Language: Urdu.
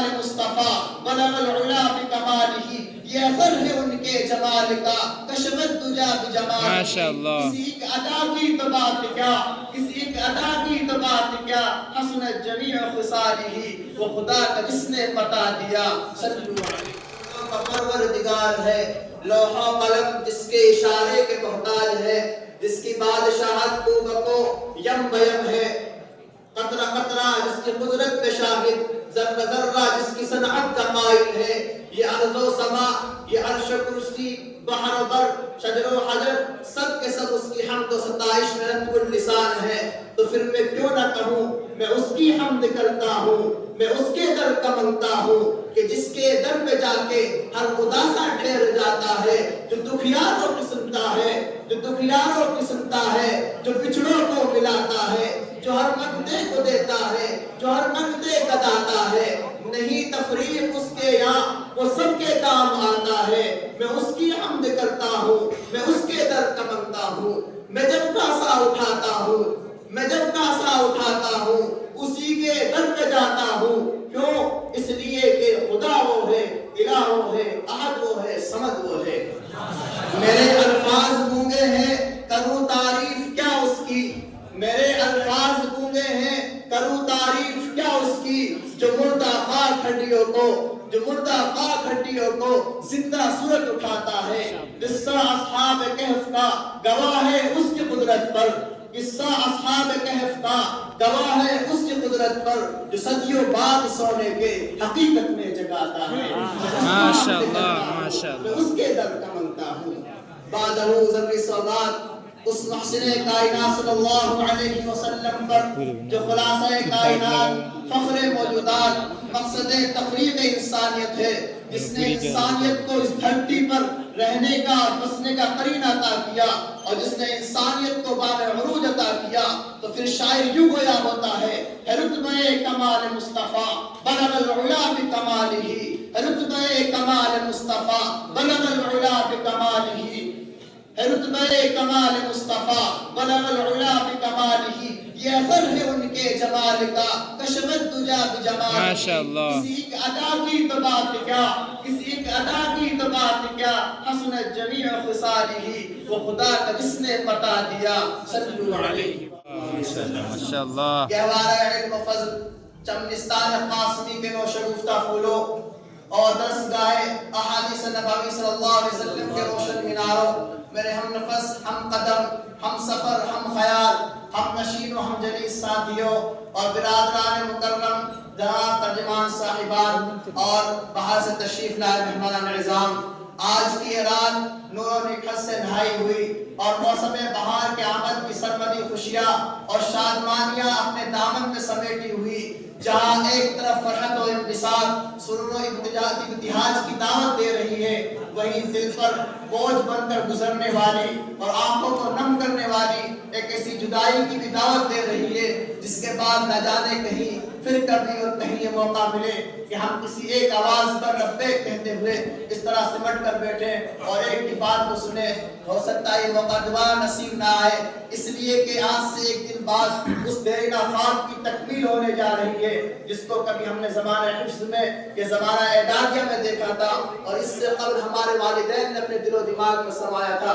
کمال مصطفیٰ بلغ العلا بکمالہ، یہ اثر ہے ان کے جمال کا، کشف الدجا بجمالہ۔ ماشاءاللہ۔ کسی ایک ادا کی تو بات کیا، کسی ایک ادا کی تو بات کیا، حسنت جمیع خصالہ، وہ خدا کا جس نے بتا دیا۔ صلو علیہ کا پروردگار ہے، لوح و قلم جس کے اشارے کے محتاج ہے، جس کی بادشاہت کو بکو یم بیم ہے، قطرہ قطرہ جس کی قدرت پہ شاہد، ذرہ ذرہ جس کی صنعت کا قائل ہے، یہ ارض و سما، یہ عرش و کرسی، بحر و بر، شجر و حجر، سب کے سب اس کی حمد و ستائش میں رب اللسان ہے۔ تو پھر میں کیوں نہ کہوں، میں اس کی حمد کرتا ہوں، میں اس کے در کا منگتا ہوں کہ جس کے در پہ جا کے ہر اداسا ٹھہر جاتا ہے، جو دکھیاروں کی سنتا ہے، جو دکھیاروں کی سنتا ہے، جو بچھڑوں کو ملاتا ہے، جو ہر مندے کو دیتا ہے، جو ہر مندے کا داتا ہے، نہیں تفریق اس کے یہاں، وہ سب کے کام آتا ہے۔ میں اس کی حمد کرتا ہوں، میں اس کے در کا منگتا ہوں، میں جب کاسا اٹھاتا ہوں، میں جب کاسا اٹھاتا ہوں، اسی کے در پہ جاتا ہوں۔ کیوں؟ اس لیے کہ خدا وہ ہے، الہ وہ ہے، احد وہ ہے، صمد وہ ہے۔ میرے الفاظ گونگے ہیں، کروں تعریف کیا اس کی، میرے الفاظ گونگے ہیں، کروں تعریف کیا اس کی، جو مردہ خاک ہڈیوں کو، جو مردہ خاک ہڈیوں کو زندہ صورت اٹھاتا ہے۔ قصہ اصحاب کہف کا گواہ ہے اس کی قدرت پر، قصہ اصحاب کہف کا گواہ ہے اس کی قدرت پر، جو صدیوں بعد سونے کے حقیقت میں جگاتا ہے۔ ماشاءاللہ ماشاءاللہ۔ میں اس کے در کا منگتا ہوں۔ بعدہ ذری سواد اس محسن کائنات صلی اللہ علیہ وسلم پر، جو خلاصہ کائنات، فخر موجودات، مقصد تخلیق انسانیت ہے، جس نے انسانیت کو اس دھرتی پر رہنے کا اور بسنے کا قرین عطا کیا، اور جس نے انسانیت کو باب عروج عطا کیا۔ تو پھر شاعر یوں گویا ہوتا ہے، رتبہ کمال مصطفیٰ بلغ العلا بکمالہ، رتبہ کمال مصطفیٰ بلغ العلا بکمالہ، رتبہ کمال مصطفیٰ بلغ العلا بکمالہ، یہ اثر ہے ان کے جمال کا، کشف الدجا بجمالہ۔ ماشاءاللہ۔ کسی ایک ادا کی تو بات کیا، کسی ایک ادا کی تو بات کیا، حسنت جمیع خصالہ، وہ خدا کا جس نے بتا دیا۔ صلو علیہ ماشاءاللہ۔ گہوارہ علم و فضل چمنستان قاسمی کے نوش گفتہ پھولوں اور درسگاہ احادیث نبوی صلی اللہ علیہ وسلم کے روشن میناروں، میرے ہم نفس، ہم قدم، ہم سفر، ہم خیال، ہم نشین و ہم جلیس ساتھیوں اور برادران مکرم، جناب ترجمان صاحبان اور باہر سے تشریف لائے مہمانان نظام، آج کی رات نور و نکھت سے نہائی ہوئی اور موسم بہار کے آمد کی سرمدی خوشیاں اور شادمانیاں اپنے دامن میں سمیٹی ہوئی، جہاں ایک طرف فرحت و انبساط، سرور و ابتہاج کی دعوت دے رہی ہے، وہیں دل پر بوجھ بن کر گزرنے والی اور آنکھوں کو نم کرنے والی ایک ایسی جدائی کی بھی دعوت دے رہی ہے، جس کے بعد نہ جانے کہیں پھر کبھی اور کہیں یہ موقع ملے کہ ہم کسی ایک آواز پر لبیک کہتے ہوئے اس طرح سمٹ کر بیٹھے اور ایک کی بات کو سنے۔ ہو سکتا ہے یہ موقع دوبارہ نصیب نہ آئے، اس لیے کہ آج سے ایک دن بعد اس دیرینہ خواب کی تکمیل ہونے جا رہی ہے، جس کو کبھی ہم نے زمانہ حفظ میں یا زمانہ اعدادیہ میں دیکھا تھا، اور اس سے قبل ہمارے والدین نے اپنے دل و دماغ میں سمایا تھا۔